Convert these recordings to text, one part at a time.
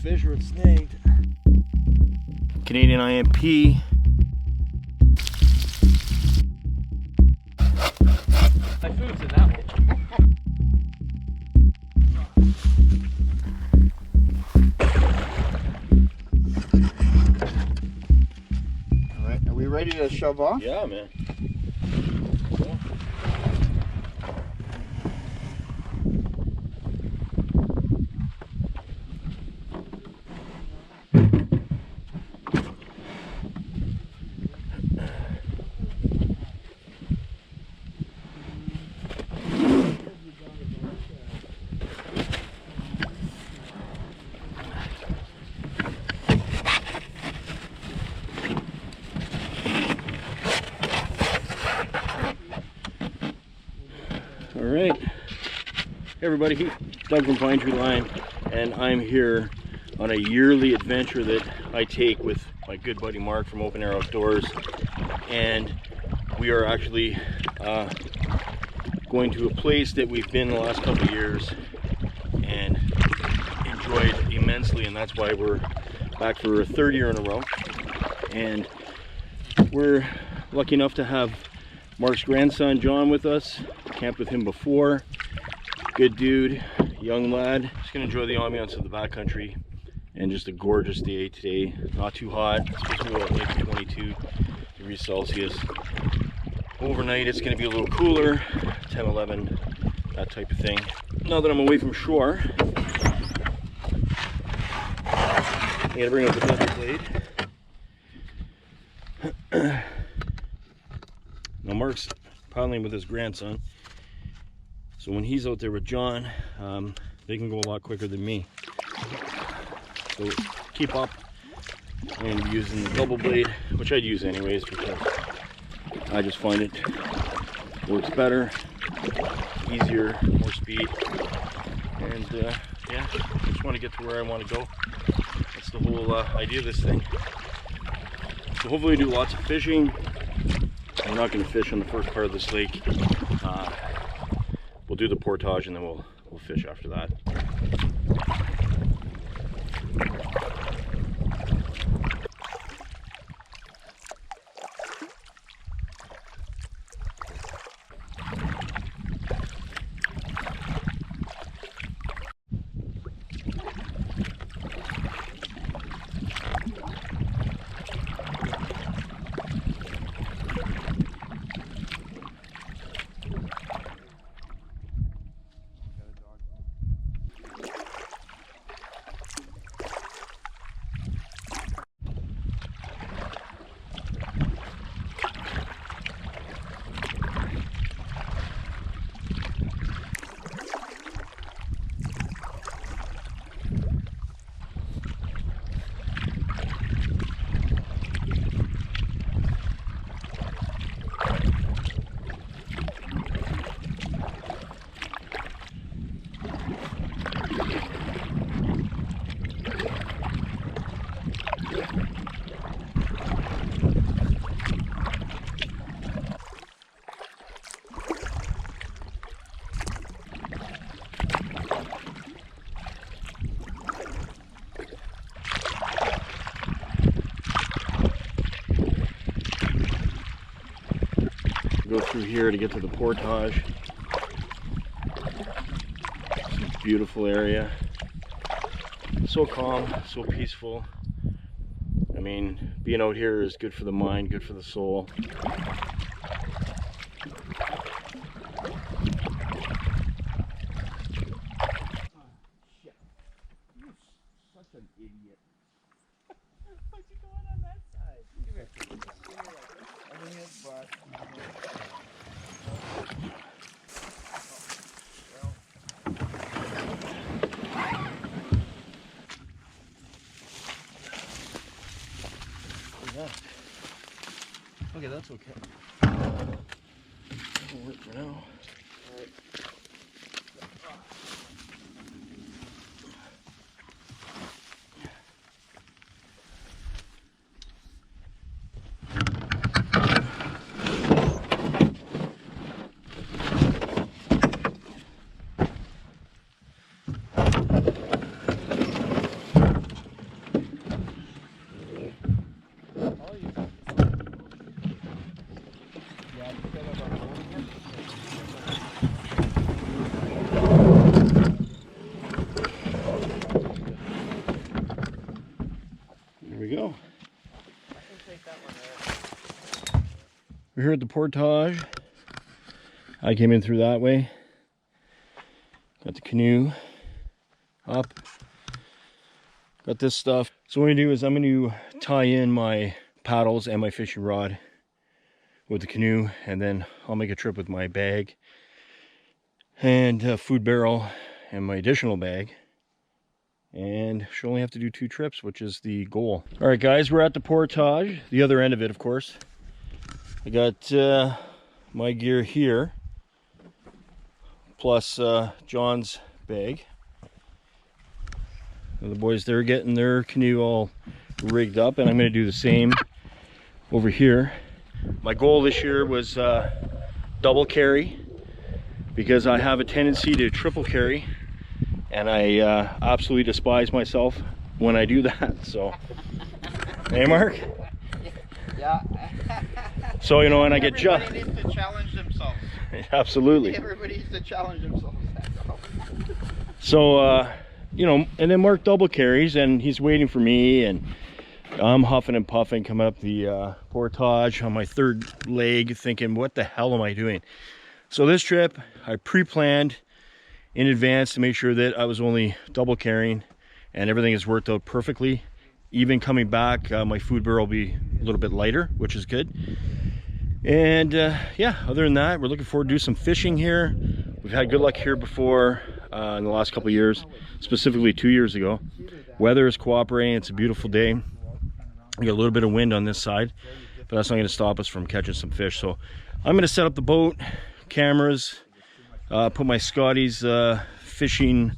fish or it's snagged. Canadian IMP. My food's in that one. All right, are we ready to shove off? Yeah, man. All right, hey everybody, Doug from Pinetree Line, and I'm here on a yearly adventure that I take with my good buddy Mark from Open Air Outdoors, and we are actually going to a place that we've been the last couple of years and enjoyed immensely, and that's why we're back for a third year in a row. And we're lucky enough to have Mark's grandson John with us. Camped with him before. Good dude, young lad. Just gonna enjoy the ambiance of the backcountry, and just a gorgeous day today. Not too hot. It's supposed to be about maybe 22 degrees Celsius. Overnight it's gonna be a little cooler, 10, 11, that type of thing. Now that I'm away from shore, I gotta bring up the buzzer blade. Now Mark's paddling with his grandson, so when he's out there with John, they can go a lot quicker than me. So keep up and using the double blade, which I'd use anyways because I just find it works better, easier, more speed, and yeah, I just want to get to where I want to go. That's the whole idea of this thing. So hopefully we do lots of fishing. We're not going to fish on the first part of this lake. We'll do the portage and then we'll fish after that. Go through here to get to the portage. It's a beautiful area. So calm, so peaceful. I mean, being out here is good for the mind, good for the soul. Okay, that's okay. That'll work for now. All right. we go. We're here at the Portage. I came in through that way. Got the canoe up. Got this stuff. So what I'm gonna do is I'm gonna tie in my paddles and my fishing rod with the canoe, and then I'll make a trip with my bag and food barrel and my additional bag, and she'll only have to do 2 trips, which is the goal. All right guys, we're at the Portage, the other end of it of course. I got my gear here plus John's bag. And the boys, they're getting their canoe all rigged up, and I'm going to do the same over here. My goal this year was double carry, because I have a tendency to triple carry, and I absolutely despise myself when I do that. So, hey Mark? Yeah. So, you know, and I get just needs to challenge themselves. Absolutely. Everybody needs to challenge themselves. So, you know, and then Mark double carries, and he's waiting for me, and I'm huffing and puffing coming up the Portage on my 3rd leg, thinking, what the hell am I doing? So this trip, I pre-planned in advance to make sure that I was only double carrying, and everything has worked out perfectly. Even coming back, my food barrel will be a little bit lighter, which is good. And yeah, other than that, we're looking forward to do some fishing here. We've had good luck here before in the last couple of years, specifically 2 years ago. Weather is cooperating, it's a beautiful day. We got a little bit of wind on this side, but that's not going to stop us from catching some fish. So I'm going to set up the boat, cameras, put my Scotty's fishing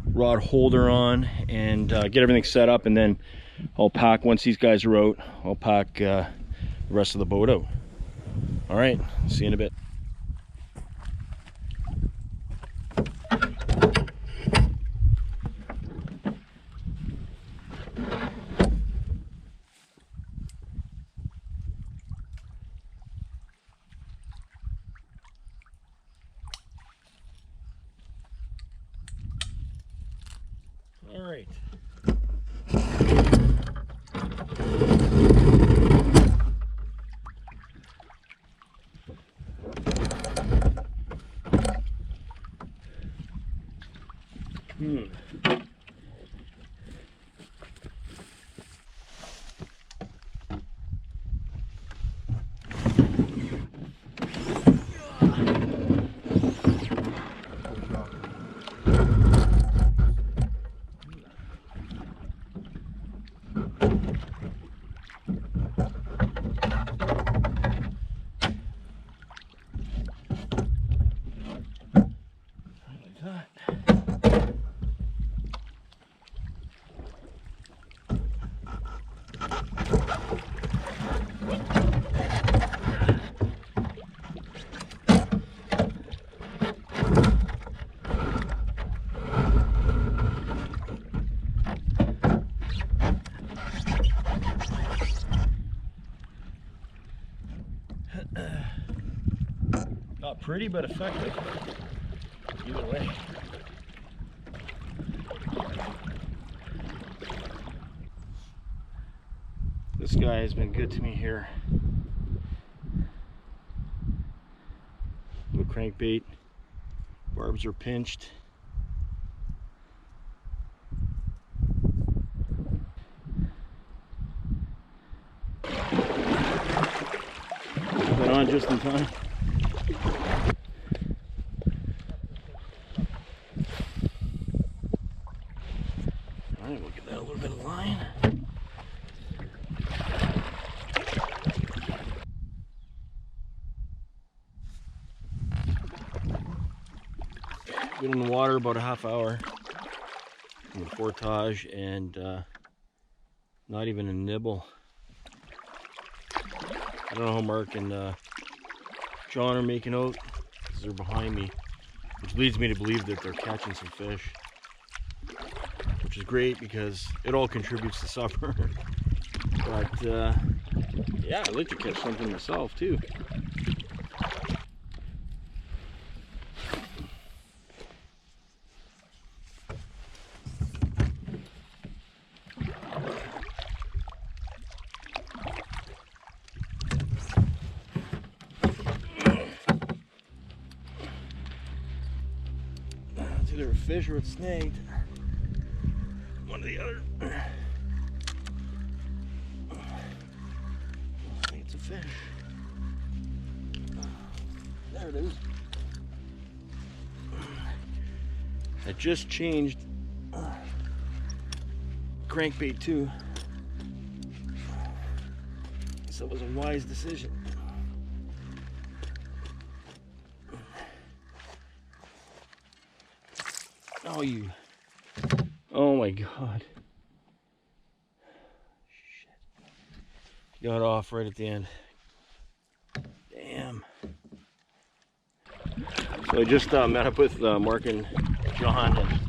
rod holder on, and get everything set up, and then I'll pack, once these guys are out, I'll pack the rest of the boat out. All right, see you in a bit. All right. Not pretty, but effective. Either way. This guy has been good to me here. Little crankbait. Barbs are pinched. Got on just in time. Alright, we'll give that a little bit of line. Been in the water about a half hour from the Portage, and not even a nibble. I don't know how Mark and John are making out, because they're behind me, which leads me to believe that they're catching some fish, which is great because it all contributes to supper. But yeah, I'd like to catch something myself too. fish or it's snagged. One or the other. I think it's a fish. There it is. I just changed crankbait too. So it was a wise decision. Oh, you. Oh my God. Shit. Got off right at the end. Damn. So I just met up with Mark and John, and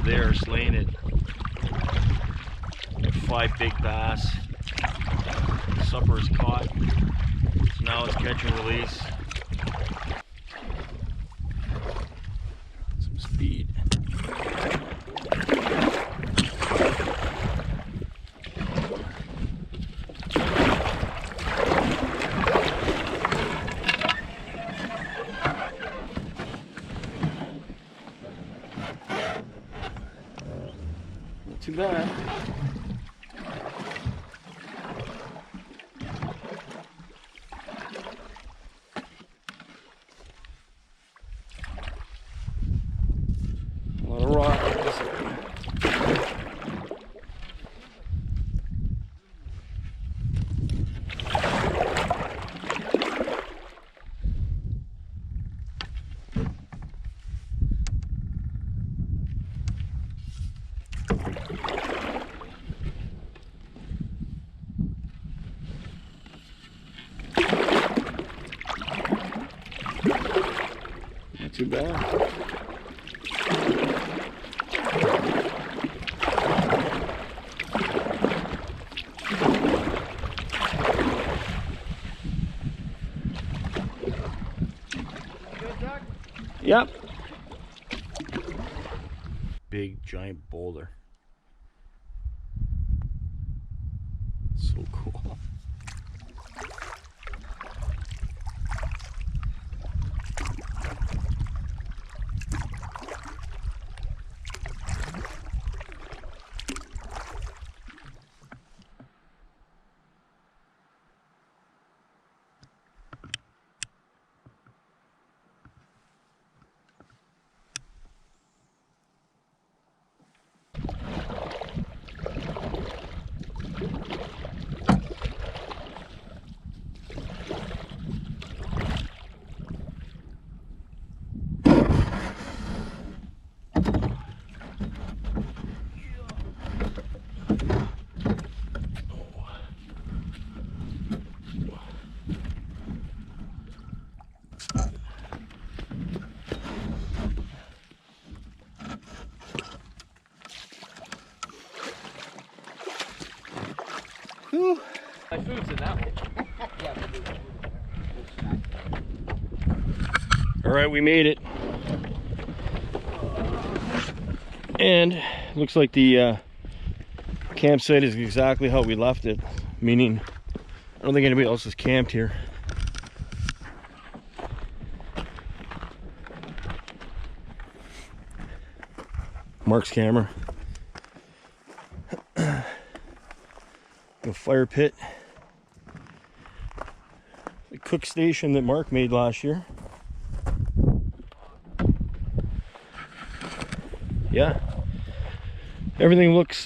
they're slaying it. 5 big bass. Supper is caught. So now it's catch and release. Some speed. Not too bad. Not too bad. Yep. Big giant boulder. So cool. Whew. My food's in that one. All right, we made it. And looks like the campsite is exactly how we left it, meaning I don't think anybody else is camped here. Mark's camera. The fire pit. The cook station that Mark made last year. Yeah. Everything looks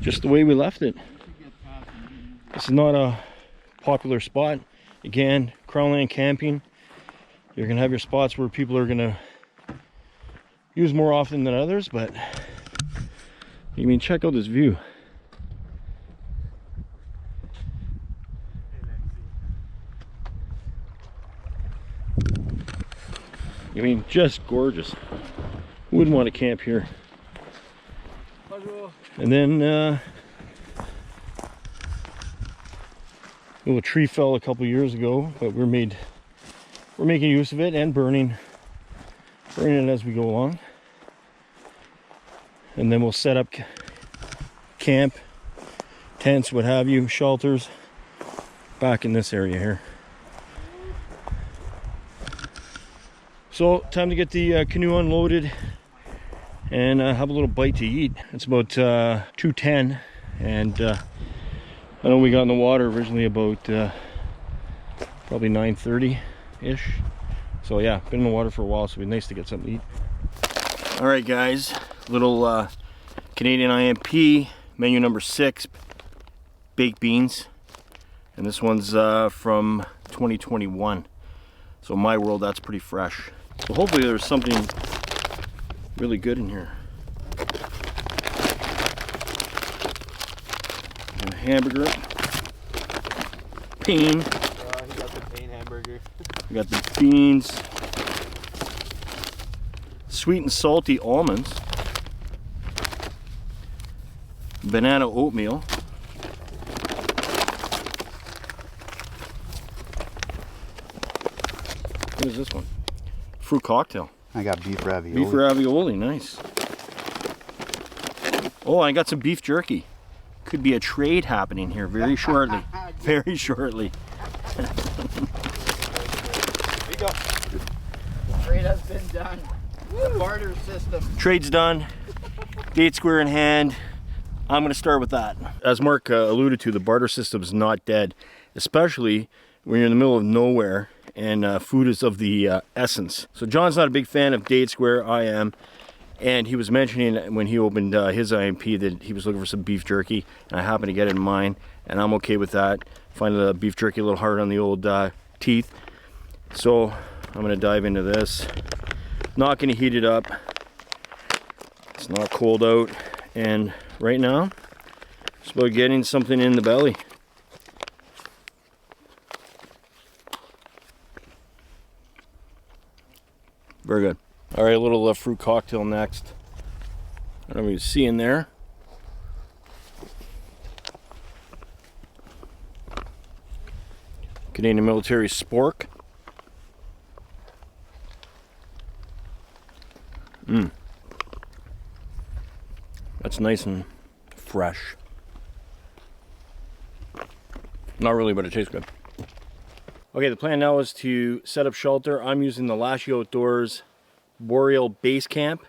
just the way we left it. This is not a popular spot. Again, Crownland camping. You're gonna have your spots where people are gonna use more often than others, but I mean, check out this view. I mean, just gorgeous. Who wouldn't want to camp here? And then a little tree fell a couple years ago, but we're making use of it and burning it as we go along. And then we'll set up camp, tents, what have you, shelters back in this area here. So time to get the canoe unloaded and have a little bite to eat. It's about 2:10, and I know we got in the water originally about probably 9:30-ish. So yeah, been in the water for a while, so it'd be nice to get something to eat. All right, guys, little Canadian IMP, menu number 6, baked beans, and this one's from 2021. So in my world, that's pretty fresh. So hopefully there's something really good in here. And a hamburger. Pain. He got the pain hamburger. We got the beans. Sweet and salty almonds. Banana oatmeal. What is this one? Fruit cocktail. I got beef ravioli. Beef ravioli, nice. Oh, I got some beef jerky. Could be a trade happening here very shortly. Very shortly. There you go. Trade has been done. The barter system. Trade's done. Date square in hand. I'm going to start with that. As Mark alluded to, the barter system is not dead, especially when you're in the middle of nowhere and food is of the essence. So John's not a big fan of date square. I am. And he was mentioning when he opened his IMP that he was looking for some beef jerky, and I happened to get it in mine, and I'm okay with that. Find the beef jerky a little hard on the old teeth. So I'm going to dive into this. Not going to heat it up. It's not cold out, and right now it's about getting something in the belly. Very good. All right, a little fruit cocktail next. I don't know if you see in there. Canadian Military Spork. That's nice and fresh. Not really, but it tastes good. Okay, the plan now is to set up shelter. I'm using the Lasci Outdoors Boreal Base Camp,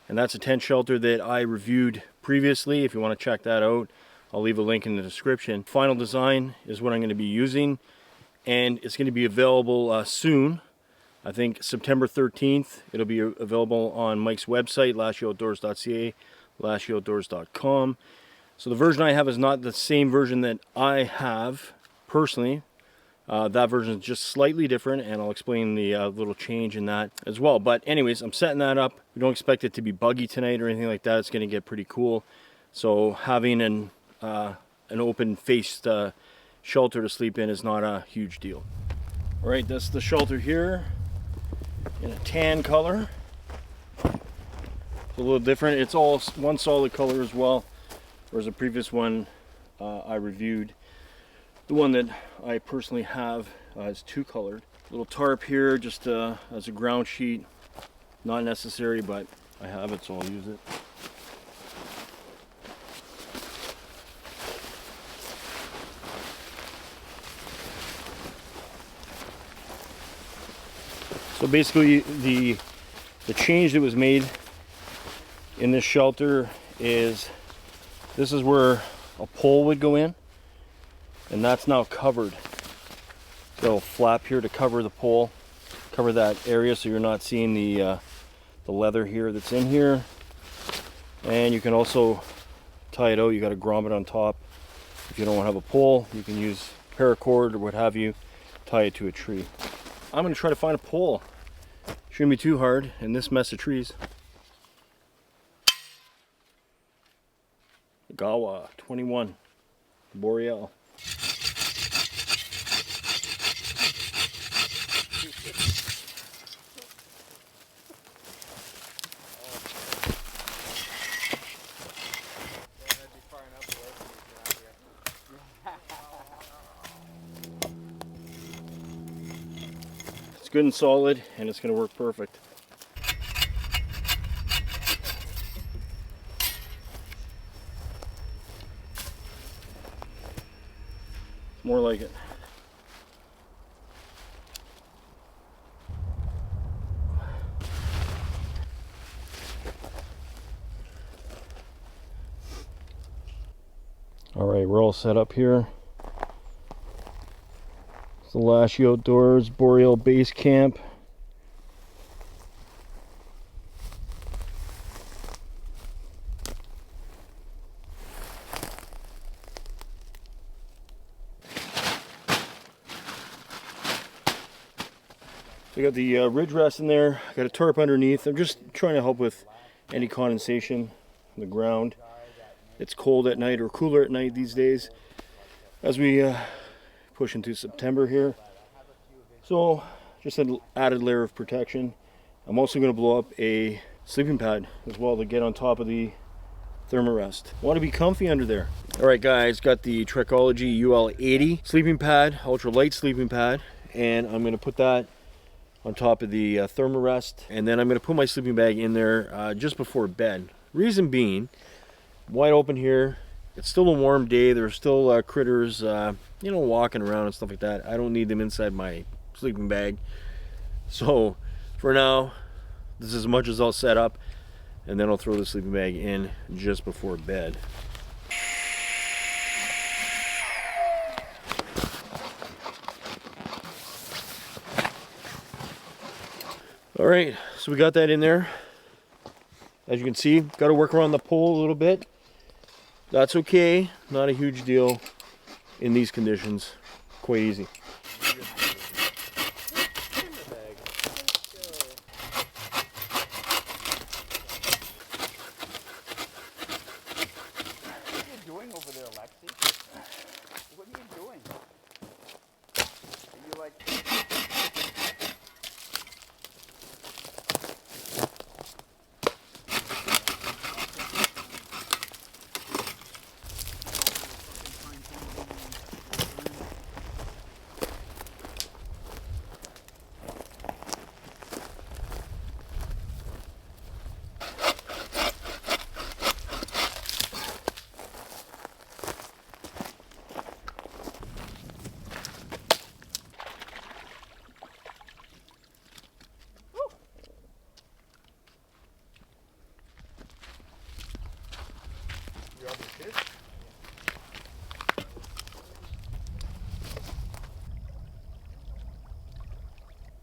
and that's a tent shelter that I reviewed previously. If you want to check that out, I'll leave a link in the description. Final design is what I'm going to be using, and it's going to be available soon. I think September 13th. It'll be available on Mike's website, lascioutdoors.ca, lascioutdoors.com. So the version I have is not the same version that I have personally. That version is just slightly different, and I'll explain the little change in that as well. But anyways, I'm setting that up. We don't expect it to be buggy tonight or anything like that. It's going to get pretty cool. So having an open-faced shelter to sleep in is not a huge deal. All right, that's the shelter here in a tan color. It's a little different. It's all one solid color as well, whereas the previous one I reviewed. The one that I personally have is 2-colored. Little tarp here just as a ground sheet. Not necessary, but I have it, so I'll use it. So basically the change that was made in this shelter is this is where a pole would go in, and that's now covered. So flap here to cover the pole, cover that area so you're not seeing the leather here that's in here. And you can also tie it out. You got a grommet on top. If you don't want to have a pole, you can use paracord or what have you, tie it to a tree. I'm going to try to find a pole. Shouldn't be too hard in this mess of trees. Gawa 21 Boreal. It's good and solid, and it's going to work perfect. More like it. All right, we're all set up here. It's the Lasci Outdoors Boreal Base Camp. So I got the ridge rest in there. I got a tarp underneath. I'm just trying to help with any condensation on the ground. It's cold at night, or cooler at night these days as we push into September here. So just an added layer of protection. I'm also going to blow up a sleeping pad as well to get on top of the thermarest. Want to be comfy under there. All right guys, got the Trekology UL80 sleeping pad, ultralight sleeping pad, and I'm going to put that on top of the thermarest, and then I'm going to put my sleeping bag in there just before bed. Reason being, wide open here, it's still a warm day, there's still critters you know, walking around and stuff like that. I don't need them inside my sleeping bag. So for now, this is as much as I'll set up, and then I'll throw the sleeping bag in just before bed. All right, so we got that in there. As you can see, got to work around the pole a little bit. That's okay, not a huge deal in these conditions. Quite easy. What are you doing over there, Lasci? What are you doing? Are you like...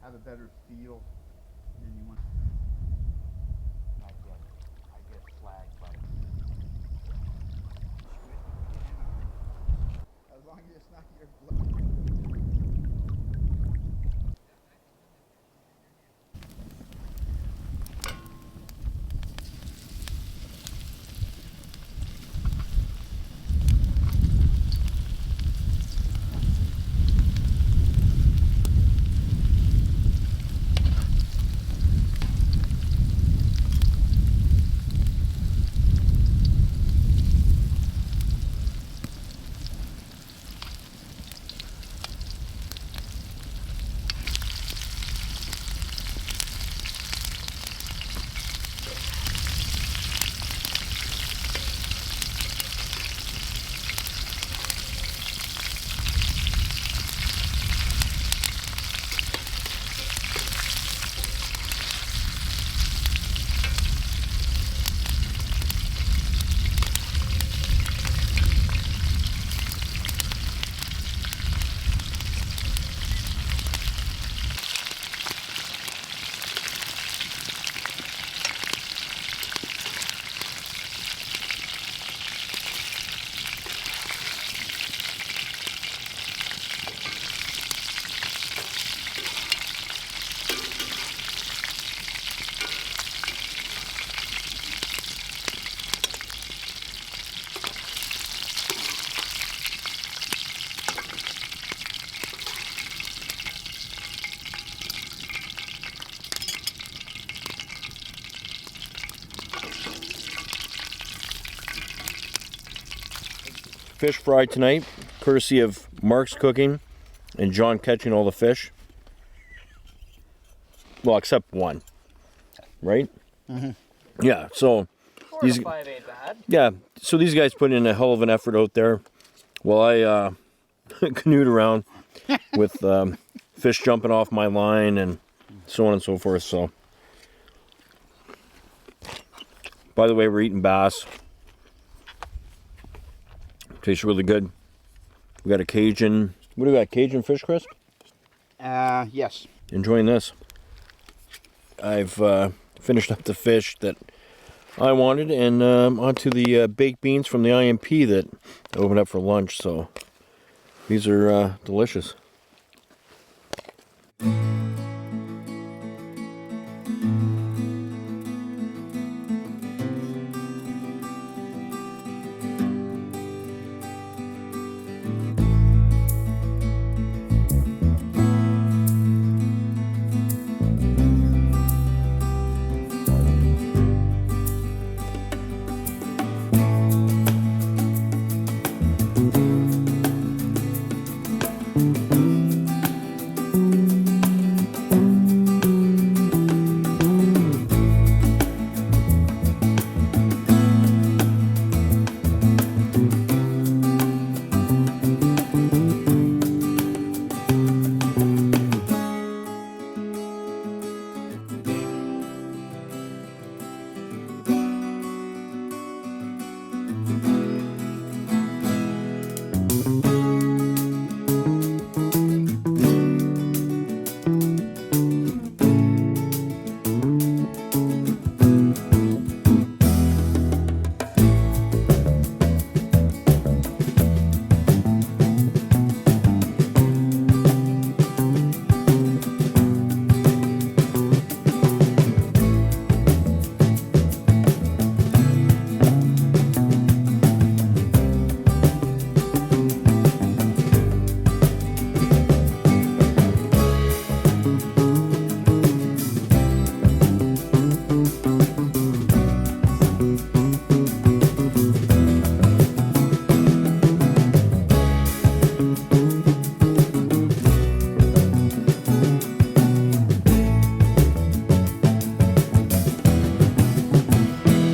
Have a better feel than you want. Not yet. I get flagged by as long as it's not your blood. Fish fried tonight, courtesy of Mark's cooking and John catching all the fish. Well, except one, right? Mm-hmm. Yeah, so 4 to 5 ain't bad. yeah, so these guys put in a hell of an effort out there while I canoed around with fish jumping off my line and so on and so forth. So, by the way, we're eating bass. Tastes really good. We got a Cajun, what do we got, Cajun fish crisp? Yes. Enjoying this. I've finished up the fish that I wanted, and onto the baked beans from the IMP that I opened up for lunch, so these are delicious.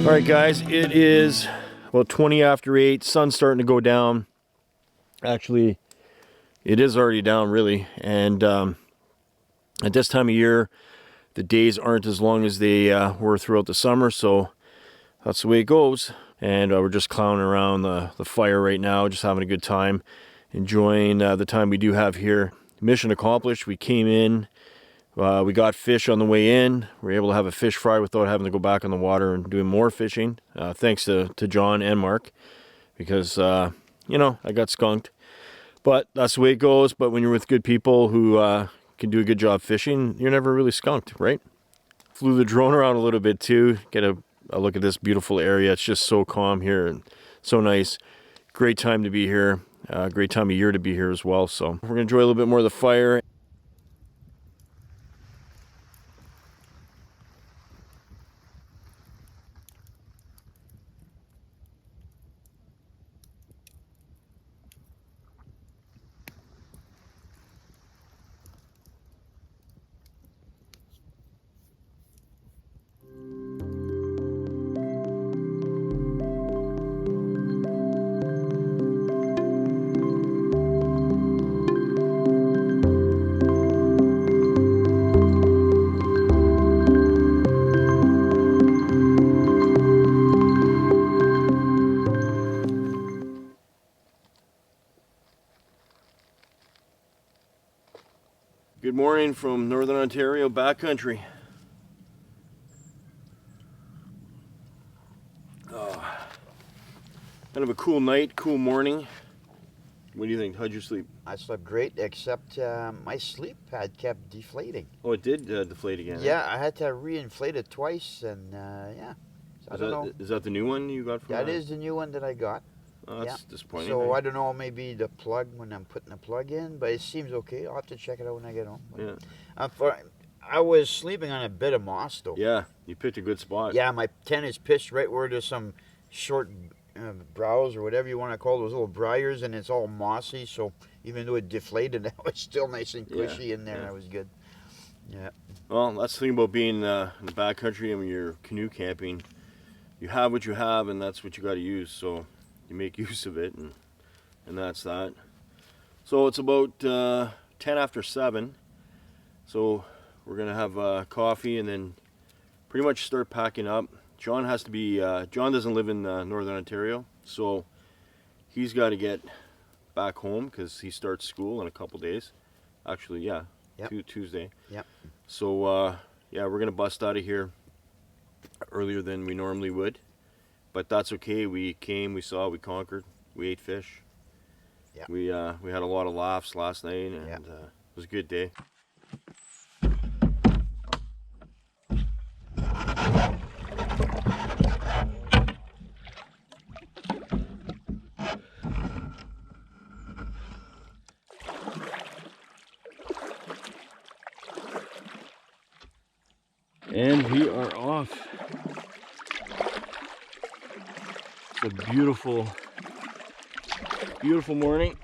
Alright guys, it is about 20 after 8, sun's starting to go down. Actually, it is already down really, and at this time of year, the days aren't as long as they were throughout the summer, so that's the way it goes. And we're just clowning around the fire right now, just having a good time, enjoying the time we do have here. Mission accomplished. We came in, we got fish on the way in. We were able to have a fish fry without having to go back on the water and doing more fishing. Thanks to John and Mark, because, you know, I got skunked. But that's the way it goes. But when you're with good people who can do a good job fishing, you're never really skunked, right? Flew the drone around a little bit too. Get a look at this beautiful area. It's just so calm here and so nice. Great time to be here. Great time of year to be here as well. So we're going to enjoy a little bit more of the fire. Good morning from Northern Ontario, Backcountry. Oh, kind of a cool night, cool morning. What do you think? How'd you sleep? I slept great, except my sleep pad kept deflating. Oh, it did deflate again. Yeah, I had to reinflate it twice, and yeah. So I don't know. Is that the new one you got from That is the new one that I got. Oh, that's disappointing. So I don't know, maybe the plug when I'm putting the plug in, but it seems okay. I'll have to check it out when I get home. Yeah. I was sleeping on a bit of moss though. Yeah, you picked a good spot. Yeah, my tent is pitched right where there's some short browse or whatever you want to call those little briars, and it's all mossy. So even though it deflated, it was still nice and cushy in there. That was good. Yeah. Well, that's the thing about being in the backcountry and when you're canoe camping. You have what you have, and that's what you got to use. So you make use of it, and that's that. So it's about 10 after 7. So we're gonna have coffee and then pretty much start packing up. John has to be. John doesn't live in Northern Ontario, so he's got to get back home because he starts school in a couple days. Actually, yeah, Yep. Tuesday. Yep. So yeah, we're gonna bust out of here earlier than we normally would, but that's okay. We came, we saw, we conquered, we ate fish. Yep. We had a lot of laughs last night, and Yep. it was a good day. And we are off. It's a beautiful, beautiful morning.